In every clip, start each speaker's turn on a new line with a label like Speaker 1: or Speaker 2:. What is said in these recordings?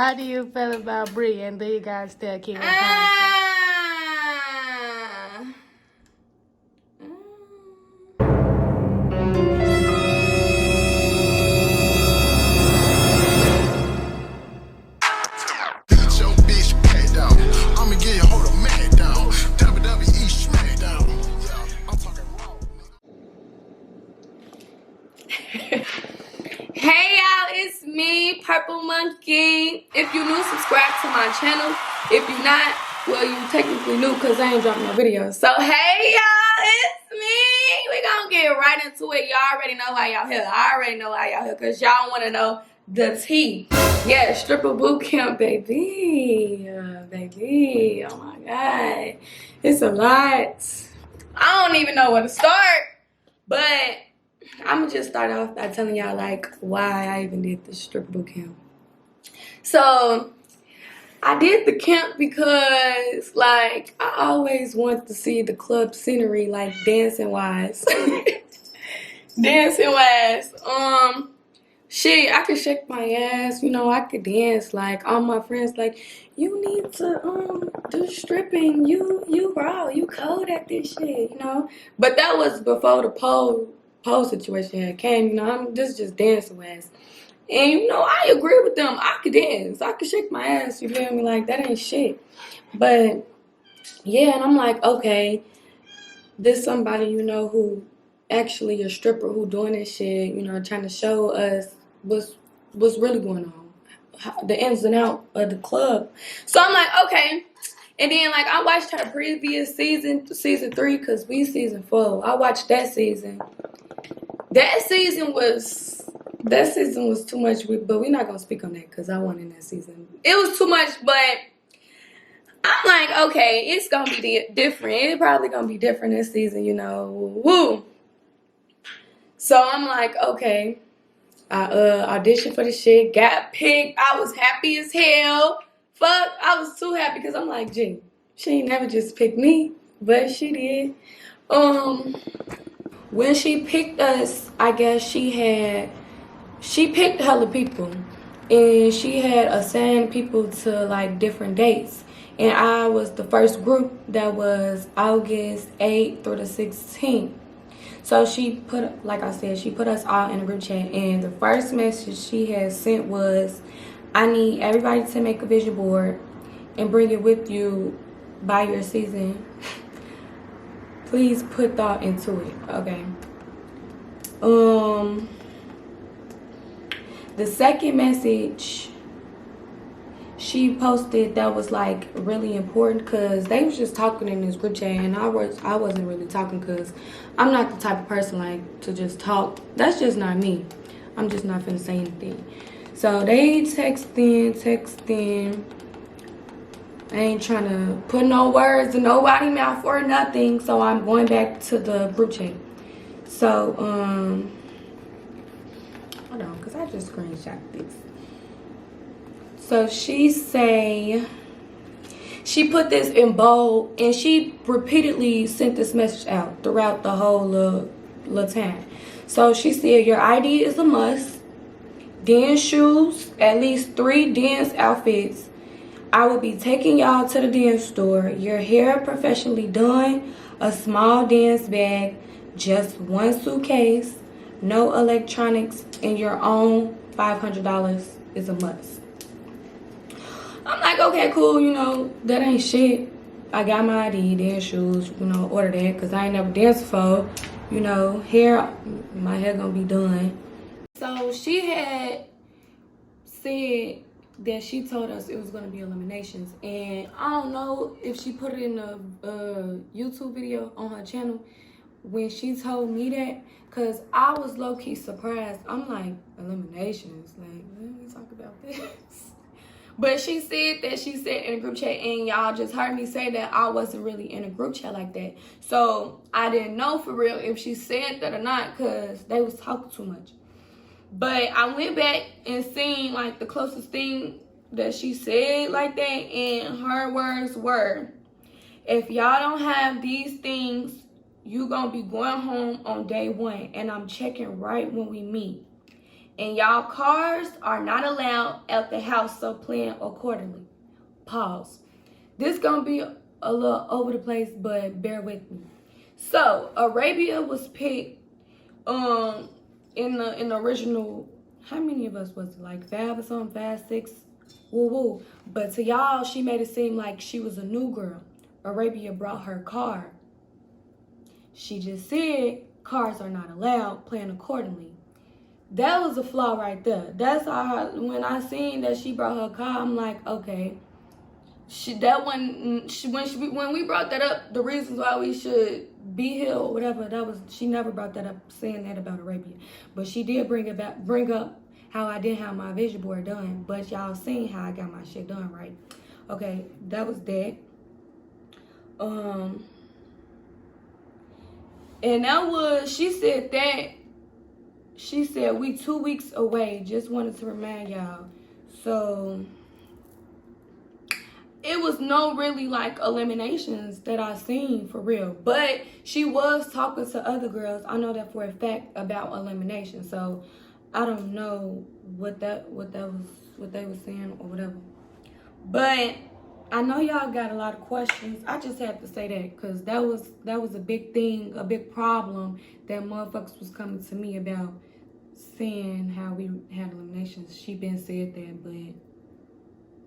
Speaker 1: How do you feel about Brie, and do you guys still keep in contact?
Speaker 2: Hey y'all, it's me, Purple Monkey. If you new, subscribe to my channel. If you not, well, you technically new because I ain't dropping no videos. So hey y'all, it's me. We gonna get right into it. Y'all already know why y'all here. I already know why y'all here because y'all want to know the tea. Yeah, stripper boot camp, baby. Baby, oh my God. It's a lot. I don't even know where to start, but I'm gonna just start off by telling y'all like why I even did the stripper boot camp. So I did the camp because like I always wanted to see the club scenery, like dancing wise. Dancing wise. Shit, I could shake my ass, you know, I could dance. Like all my friends like, you need to do stripping, you raw, you cold at this shit, you know. But that was before the pole situation had came, you know. This is just dancing ass. And you know, I agree with them. I could dance. I could shake my ass, you feel me? Like that ain't shit. But yeah, and I'm like, okay, this somebody, you know, who actually a stripper who doing this shit, you know, trying to show us what's really going on, the ins and outs of the club. So I'm like, okay. And then like I watched her previous season 3, because we season 4. I watched that season. That season was too much, but we're not gonna speak on that because I won in that season. It was too much, but I'm like, okay, it's gonna be different. It's probably gonna be different this season, you know. Woo. So I'm like, okay. I auditioned for the shit, got picked. I was happy as hell. Fuck, I was too happy because I'm like, gee, she ain't never just picked me, but she did. When she picked us, I guess she picked hella people, and she had assigned people to like different dates. And I was the first group that was August 8th through the 16th. So she put, like I said, she put us all in a group chat, and the first message she had sent was, I need everybody to make a vision board and bring it with you by your season. Please put thought into it, okay? The second message she posted that was like really important because they was just talking in this group chat, and I wasn't really talking because I'm not the type of person like to just talk. That's just not me. I'm just not finna say anything. So they texting. I ain't trying to put no words in nobody's mouth or nothing, so I'm going back to the group chat. So hold on, because I just screenshot this. So she put this in bold, and she repeatedly sent this message out throughout the whole little time. So she said, your ID is a must. Dance shoes, at least 3 dance outfits. I will be taking y'all to the dance store. Your hair professionally done. A small dance bag. Just 1 suitcase. No electronics. And your own $500 is a must. I'm like, okay, cool, you know, that ain't shit. I got my ID, dance shoes, you know, order that, because I ain't never danced before. You know, my hair gonna be done. So she had said that she told us it was gonna be eliminations. And I don't know if she put it in a YouTube video on her channel when she told me that, because I was low-key surprised. I'm like, eliminations? Like, let me talk about this. But she said that she said in a group chat, and y'all just heard me say that I wasn't really in a group chat like that. So I didn't know for real if she said that or not, because they was talking too much. But I went back and seen like the closest thing that she said like that, and her words were, if y'all don't have these things, you gonna be going home on day 1, and I'm checking right when we meet. And y'all cars are not allowed at the house, so plan accordingly. Pause. This gonna be a little over the place, but bear with me. So Arabia was picked in the original. How many of us was it? Like 5 or something, 5, 6, woo woo. But to y'all, she made it seem like she was a new girl. Arabia brought her car. She just said cars are not allowed, plan accordingly. That was a flaw right there. That's how when I seen that she brought her car, I'm like, okay. When we brought that up, the reasons why we should be here or whatever, she never brought that up saying that about Arabia. But she did bring up how I didn't have my vision board done. But y'all seen how I got my shit done, right? Okay, that was that. And that was, she said we 2 weeks away. Just wanted to remind y'all. So it was no really like eliminations that I seen for real. But she was talking to other girls. I know that for a fact about elimination. So I don't know what they was saying or whatever. But I know y'all got a lot of questions. I just have to say that because that was a big thing, a big problem that motherfuckers was coming to me about, seeing how we had eliminations. She been said that, but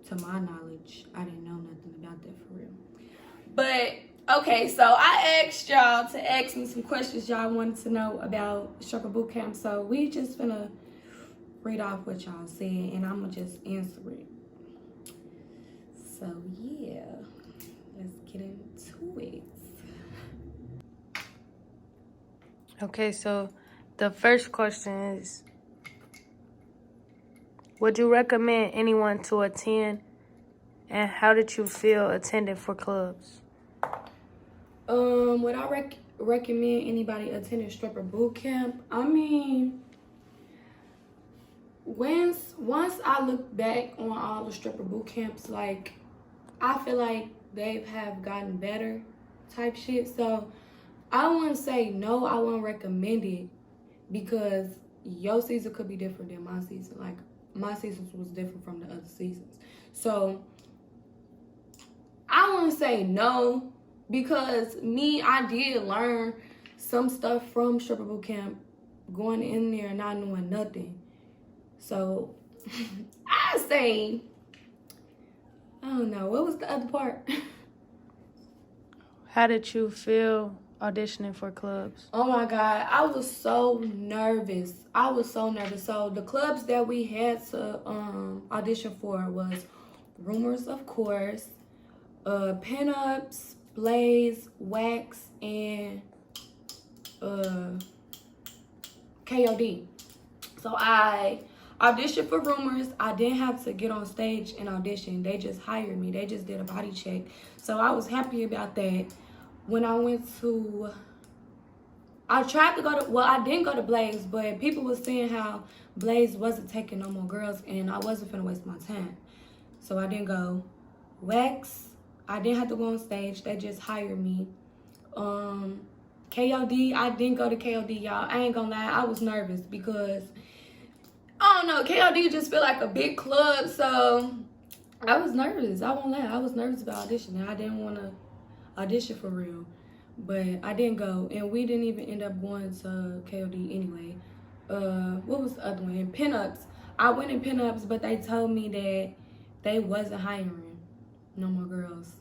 Speaker 2: to my knowledge, I didn't know nothing about that for real. But okay, so I asked y'all to ask me some questions y'all wanted to know about Stripper Bootcamp. So we just finna read off what y'all said, and I'm gonna just answer it. So yeah, let's get into it.
Speaker 1: Okay, so the first question is, would you recommend anyone to attend, and how did you feel attending for clubs?
Speaker 2: Would I recommend anybody attending Stripper Bootcamp? I mean, once I look back on all the Stripper Bootcamps, like, I feel like they have gotten better type shit. So I wouldn't say no, I wouldn't recommend it, because your season could be different than my season. Like, my seasons was different from the other seasons. So I wouldn't say no, because I did learn some stuff from Stripper Bootcamp, going in there and not knowing nothing. So I say, I don't know. What was the other part?
Speaker 1: How did you feel auditioning for clubs?
Speaker 2: Oh my God, I was so nervous. So the clubs that we had to audition for was Rumors, of course, Pinups, Blaze, Wax, and KOD. So I auditioned for Rumors. I didn't have to get on stage and audition. They just hired me. They just did a body check. So I was happy about that. When I went to, I tried to go to, well, I didn't go to Blaze, but people were saying how Blaze wasn't taking no more girls, and I wasn't finna waste my time. So I didn't go. Wax, I didn't have to go on stage. They just hired me. KOD, I didn't go to KOD, y'all. I ain't gonna lie, I was nervous because, I don't know, KOD just feel like a big club, so I was nervous. I won't lie, I was nervous about auditioning. I didn't want to audition for real, but I didn't go, and we didn't even end up going to KOD anyway. What was the other one? In Pinups, I went in Pinups, but they told me that they wasn't hiring no more girls.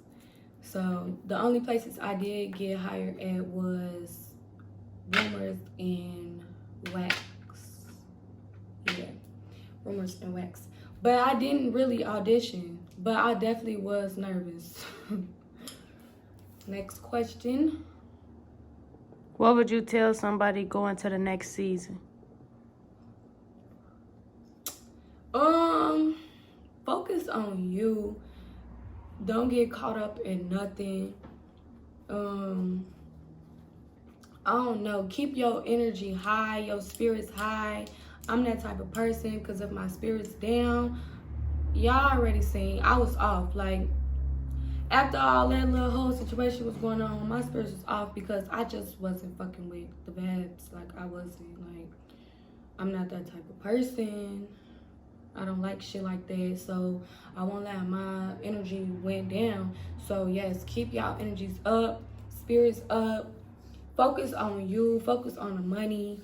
Speaker 2: So the only places I did get hired at was Rumors and Wax. Yeah, Rumors and Wax. But I didn't really audition, but I definitely was nervous. Next question.
Speaker 1: What would you tell somebody going to the next season?
Speaker 2: Focus on you. Don't get caught up in nothing. I don't know. Keep your energy high, your spirits high. I'm that type of person, because if my spirit's down, y'all already seen, I was off. Like, after all that little whole situation was going on, my spirits was off because I just wasn't fucking with the vibes. Like, I wasn't, like, I'm not that type of person. I don't like shit like that. So I won't let my energy went down. So yes, keep y'all energies up, spirits up. Focus on you. Focus on the money.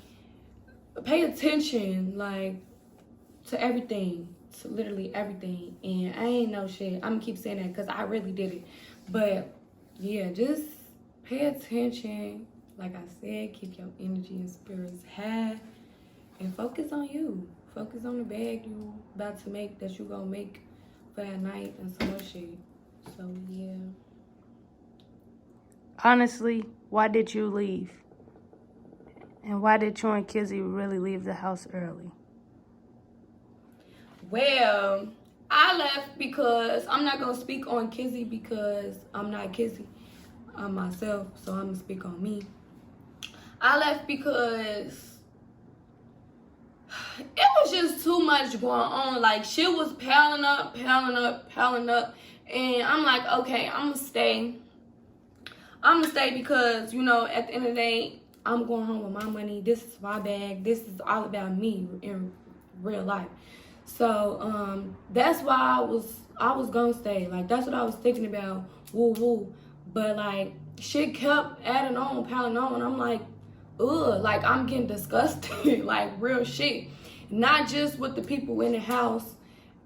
Speaker 2: Pay attention, like, to everything, to literally everything. And I ain't no shit. I'm gonna keep saying that because I really did it. But yeah, just pay attention. Like I said, keep your energy and spirits high and focus on you. Focus on the bag you about to make, that you gonna make for that night and some more shit. So yeah.
Speaker 1: Honestly, why did you leave? And why did you and Kizzy really leave the house early?
Speaker 2: Well, I left because I'm not gonna speak on Kizzy because I'm not Kizzy. I'm myself, so I'm gonna speak on me. I left because it was just too much going on. Like, shit was piling up. And I'm like, okay, I'm gonna stay. Because, you know, at the end of the day, I'm going home with my money. This is my bag. This is all about me in real life. So that's why I was gonna stay. Like, that's what I was thinking about. Woo woo. But like, shit kept adding on, piling on. I'm like, ugh, like, I'm getting disgusted. Like, real shit. Not just with the people in the house,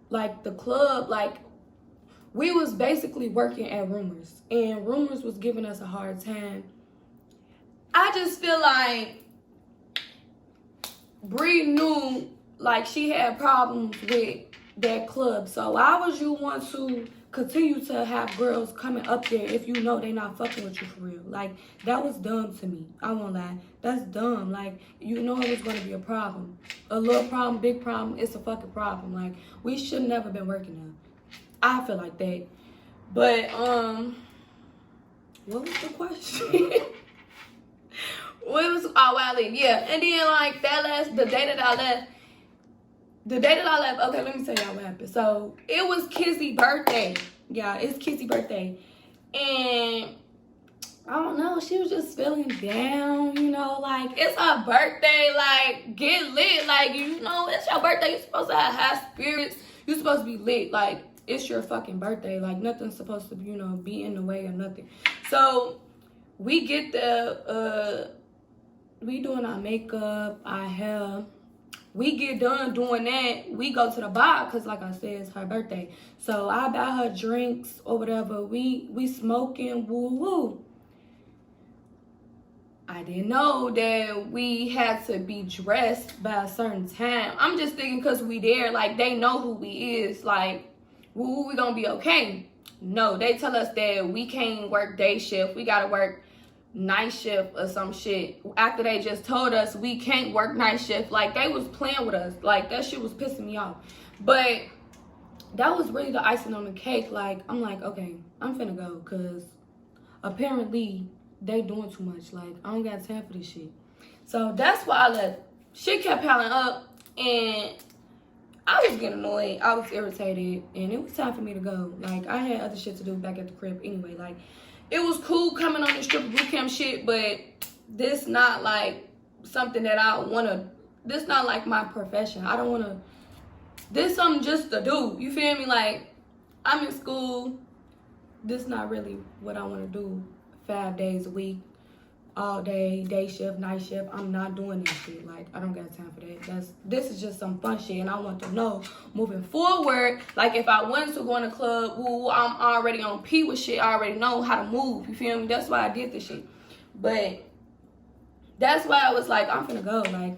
Speaker 2: like the club. Like, we was basically working at Rumors, and Rumors was giving us a hard time. I just feel like Bree knew, like, she had problems with that club. So why would you want to continue to have girls coming up there if you know they not fucking with you for real? Like, that was dumb to me. I won't lie. That's dumb. Like, you know it was going to be a problem. A little problem, big problem, it's a fucking problem. Like, we should never been working there. I feel like that. But, what was the question? Why I leave? Yeah. And then, like, the day that I left, okay, let me tell y'all what happened. So, it was Kizzy's birthday. Yeah, it's Kizzy's birthday. And I don't know, she was just feeling down, you know, like, it's her birthday, like, get lit. Like, you know, it's your birthday. You're supposed to have high spirits. You're supposed to be lit. Like, it's your fucking birthday. Like, nothing's supposed to, you know, be in the way or nothing. So, we get we doing our makeup, our hair. We get done doing that. We go to the bar because, like I said, it's her birthday. So, I buy her drinks or whatever. We smoking, woo-woo. I didn't know that we had to be dressed by a certain time. I'm just thinking because we there, like, they know who we is. Like, woo, we gonna be okay. No, they tell us that we can't work day shift. We gotta work night shift or some shit. After they just told us we can't work night shift. Like, they was playing with us. Like, that shit was pissing me off. But that was really the icing on the cake. Like, I'm like, okay, I'm finna go because apparently they doing too much. Like, I don't got time for this shit. So that's why I left. Shit kept piling up and I was getting annoyed. I was irritated, and it was time for me to go. Like, I had other shit to do back at the crib anyway. Like, it was cool coming on this stripper bootcamp shit, but this not like something that I wanna. This not like my profession. I don't wanna. This something just to do. You feel me? Like, I'm in school. This not really what I wanna do 5 days a week. All day, day shift, night shift. I'm not doing that shit. Like, I don't got time for that. This is just some fun shit, and I want to know moving forward. Like, if I wanted to go in a club, ooh, I'm already on P with shit. I already know how to move. You feel me? That's why I did this shit. But that's why I was like, I'm finna go. Like,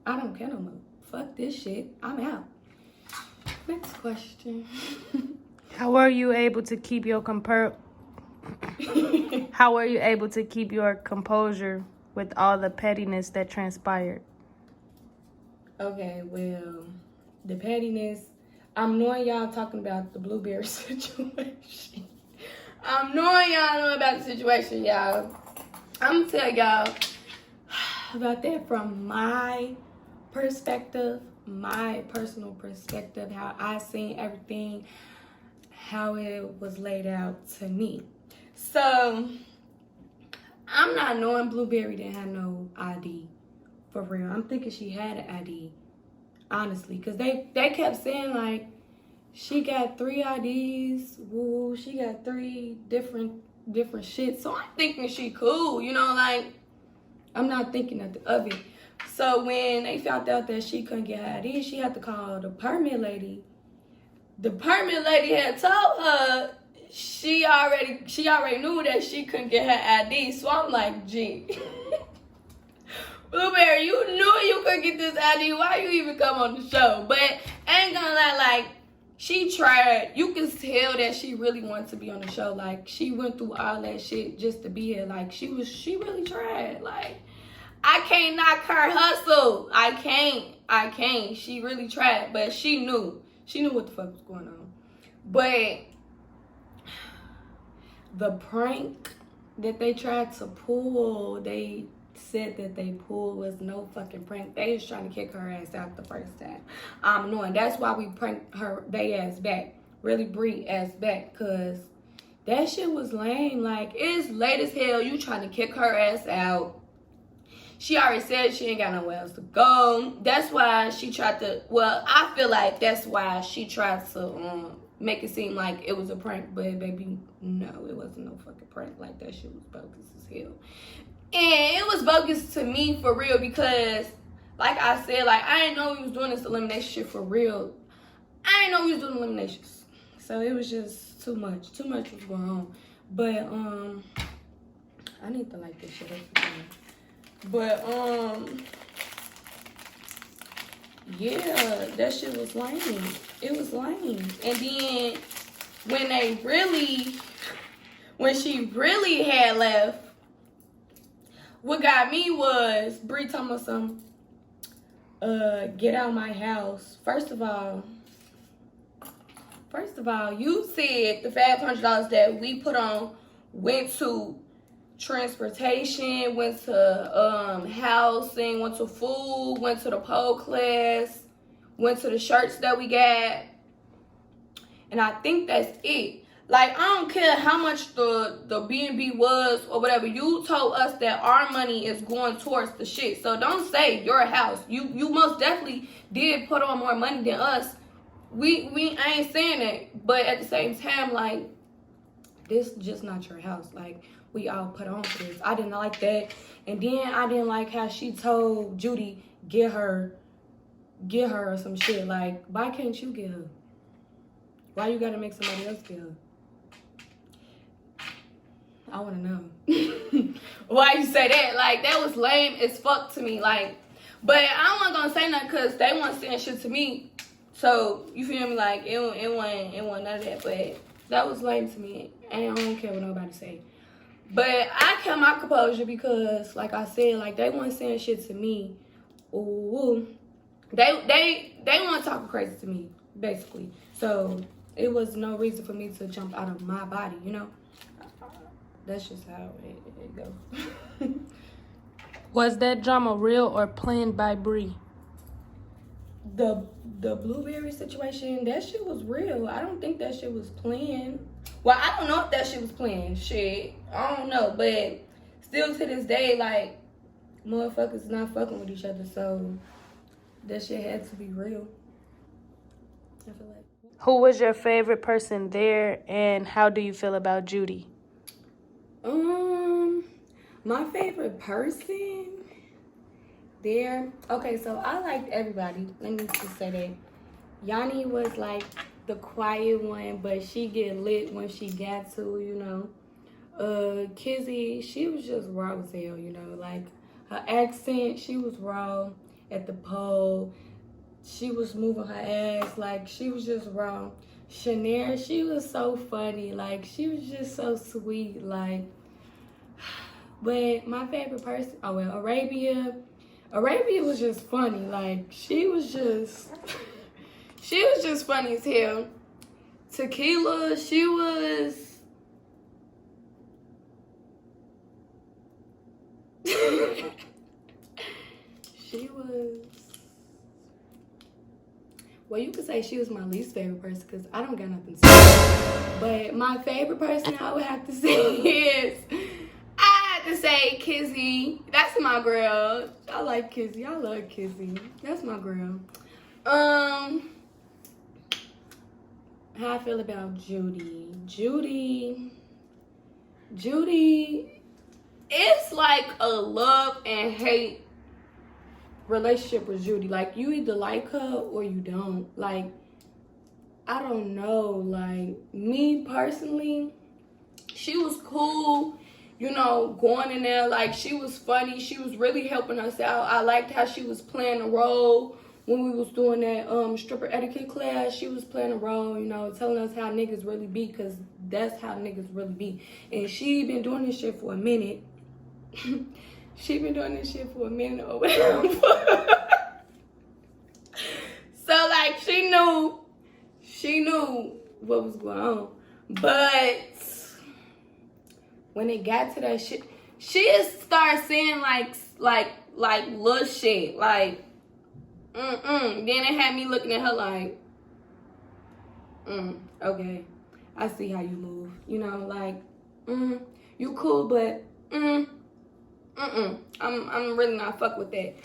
Speaker 2: I don't care no more. Fuck this shit. I'm out. Next question.
Speaker 1: How were you able to keep your How were you able to keep your composure with all the pettiness that transpired?
Speaker 2: Okay, well, the pettiness, I'm knowing y'all talking about the blueberry situation. I'm knowing y'all know about the situation, y'all. I'm gonna tell y'all about that from my perspective, my personal perspective, how I seen everything, how it was laid out to me. So, I'm not knowing Blueberry didn't have no ID For real. I'm thinking she had an ID. Honestly. Because they kept saying, like, she got 3 IDs. Woo, she got 3 different shit. So I'm thinking she cool, you know, like, I'm not thinking nothing of it. So when they found out that she couldn't get her ID, she had to call the permit lady. The permit lady had told her she already knew that she couldn't get her ID. So I'm like, gee, Blueberry, you knew you could get this ID. Why you even come on the show? But I ain't gonna lie, like, she tried. You can tell that she really wanted to be on the show. Like, she went through all that shit just to be here. Like, she really tried. Like, I can't knock her hustle. I can't. She really tried, but she knew what the fuck was going on. But the prank that they tried to pull, they said that they pulled was no fucking prank. They was trying to kick her ass out the first time. Knowing that's why we pranked her, they ass back. Really Bree ass back, cause that shit was lame. Like, it's late as hell. You trying to kick her ass out. She already said she ain't got nowhere else to go. That's why she tried to, well, I feel like that's why she tried to make it seem like it was a prank. But baby, no, it wasn't no fucking prank. Like, that shit was bogus as hell. And it was bogus to me for real because, like I said, like, I didn't know we was doing this elimination shit for real. I didn't know we was doing eliminations. So it was just too much. Too much was going on. But, I need to light this shit up again. But, yeah, that shit was lame. It was lame. And then when she really had left, what got me was Bree talking about some, get out my house. First of all, you said the $500 that we put on went to transportation, went to housing, went to food, went to the pole class, went to the shirts that we got, and I think that's it. Like, I don't care how much the B&B was or whatever. You told us that our money is going towards the shit. So don't say your house. You most definitely did put on more money than us. I ain't saying that, but at the same time, like, this is just not your house. Like, we all put on for this. I didn't like that. And then I didn't like how she told Judy, get her or some shit. Like, why can't you get her? Why you gotta make somebody else get her? I wanna know. Why you say that? Like, that was lame as fuck to me. Like, but I wasn't gonna say nothing because they weren't saying shit to me. So, you feel me? Like, it wasn't none of that. But that was lame to me. And I don't care what nobody say. But I kept my composure because, like I said, like, they weren't saying shit to me. Ooh. They weren't talking crazy to me, basically. So, it was no reason for me to jump out of my body, you know? That's just how it goes.
Speaker 1: Was that drama real or planned by Bree?
Speaker 2: The Blueberry situation, that shit was real. I don't think that shit was planned. Well, I don't know if that shit was planned. Shit, I don't know. But still to this day, like, motherfuckers not fucking with each other. So that shit had to be real. I feel like.
Speaker 1: Who was your favorite person there, and how do you feel about Judy?
Speaker 2: My favorite person there. Okay, so I liked everybody. Let me just say that. Yanni was like the quiet one, but she get lit when she got to, you know. Kizzy, she was just raw as hell, you know. Like, her accent, she was raw at the pole. She was moving her ass, like, she was just raw. Shanair, she was so funny, like, she was just so sweet, like. But my favorite person, oh well, Arabia was just funny, like, she was just funny as hell. Tequila, she was well, you could say she was my least favorite person because I don't got nothing to say. But my favorite person I would have to say is, I had to to say Kizzy. That's my girl. I like Kizzy. I love Kizzy. That's my girl. How I feel about Judy. Judy, it's like a love and hate relationship with Judy. Like, you either like her or you don't. Like, I don't know. Like, me personally, she was cool, you know, going in there. Like, she was funny. She was really helping us out. I liked how she was playing a role when we was doing that stripper etiquette class. She was playing a role, you know, telling us how niggas really be, because that's how niggas really be. And she been doing this shit for a minute. She been doing this shit for a minute or whatever. So, like, she knew what was going on. But when it got to that shit, she just started saying like little shit. Like, Then it had me looking at her like, okay, I see how you move. You know, like, you cool, but I'm really not fuck with that.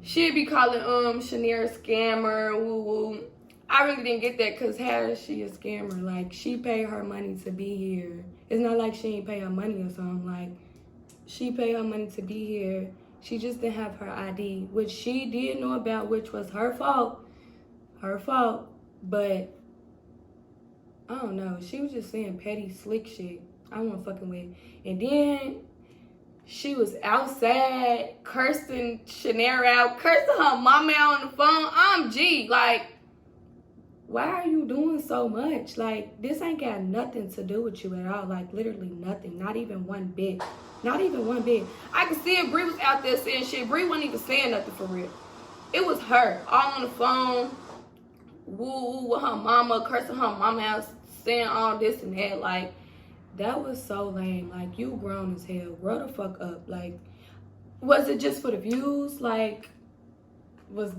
Speaker 2: She'd be calling Shania a scammer, woo woo. I really didn't get that, because how is she a scammer? Like, she paid her money to be here. It's not like she ain't pay her money or something. Like, she paid her money to be here. She just didn't have her ID, which she did know about, which was her fault. Her fault. But I don't know. She was just saying petty, slick shit. I wasn't fucking with. And then she was outside cursing Shania out, cursing her mama out on the phone. I'm G. Like, why are you doing so much? Like, this ain't got nothing to do with you at all. Like, literally nothing. Not even one bit. Not even one bit. I could see it. Bree was out there saying shit. Bree wasn't even saying nothing for real. It was her. All on the phone. Woo with her mama. Cursing her mama out. Saying all this and that. Like, that was so lame. Like, you grown as hell. Grow the fuck up. Like, was it just for the views? Like, was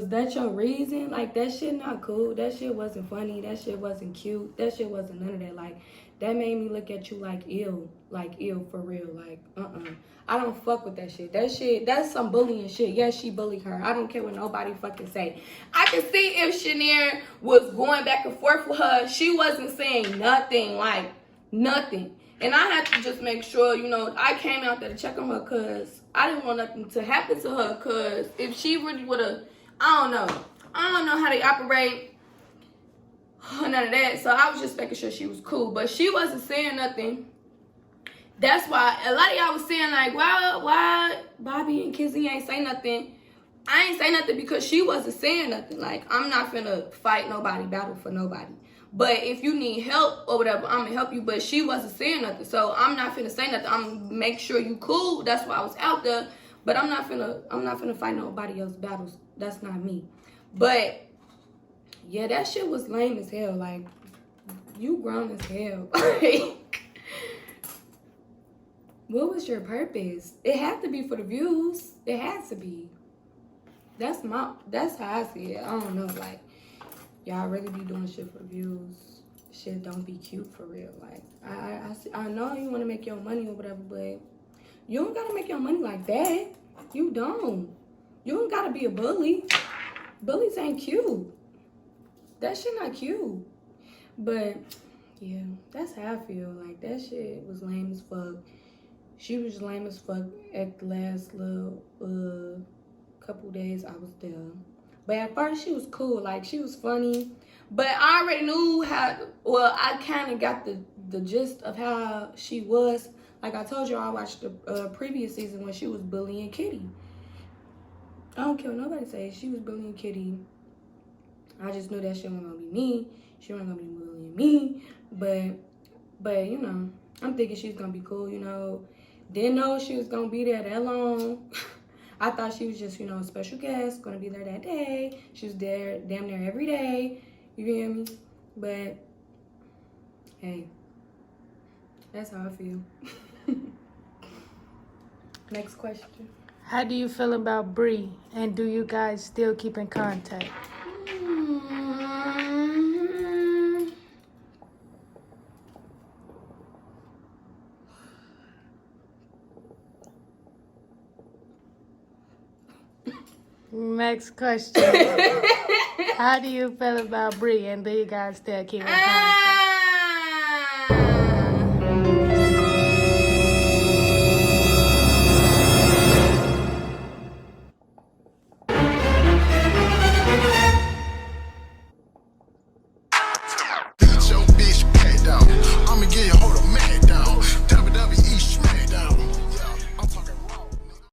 Speaker 2: that your reason? Like, that shit not cool. That shit wasn't funny. That shit wasn't cute. That shit wasn't none of that. Like, that made me look at you like ill. Like, ill for real. Like, I don't fuck with that shit. That shit, that's some bullying shit. Yes, she bullied her. I don't care what nobody fucking say. I can see if Shania was going back and forth with her, she wasn't saying nothing. Like, nothing. And I had to just make sure, you know, I came out there to check on her, because I didn't want nothing to happen to her, because if she really would have, I don't know how they operate, none of that. So I was just making sure she was cool, but she wasn't saying nothing. That's why a lot of y'all was saying, like, why Bobby and Kizzy ain't say nothing. I ain't say nothing because she wasn't saying nothing. Like, I'm not finna fight nobody, battle for nobody. But if you need help or whatever, I'm gonna help you. But she wasn't saying nothing, so I'm not finna say nothing. I'm gonna make sure you cool. That's why I was out there. But I'm not finna fight nobody else's battles. That's not me. But yeah, that shit was lame as hell. Like, you grown as hell. Like, what was your purpose? It had to be for the views. It had to be. That's how I see it. I don't know, like, y'all really be doing shit for views. Shit don't be cute for real. Like, I know you want to make your money or whatever, but you don't gotta make your money like that. You don't. You don't gotta be a bully. Bullies ain't cute. That shit not cute. But yeah, that's how I feel. Like, that shit was lame as fuck. She was lame as fuck at the last little couple days I was there. But at first she was cool. Like, she was funny. But I already knew I kind of got the gist of how she was. Like I told you, I watched the previous season when she was bullying Kitty. I don't care what nobody says. She was bullying Kitty. I just knew that shit wasn't gonna be me. She wasn't gonna be bullying me. But you know, I'm thinking she's gonna be cool, you know. Didn't know she was gonna be there that long. I thought she was just, you know, a special guest, gonna be there that day. She was there damn near every day. You feel me? But hey, that's how I feel. Next question.
Speaker 1: How do you feel about Bree? And do you guys still keep in contact? Next question. How do you feel about Bree, and do you guys still keep in contact?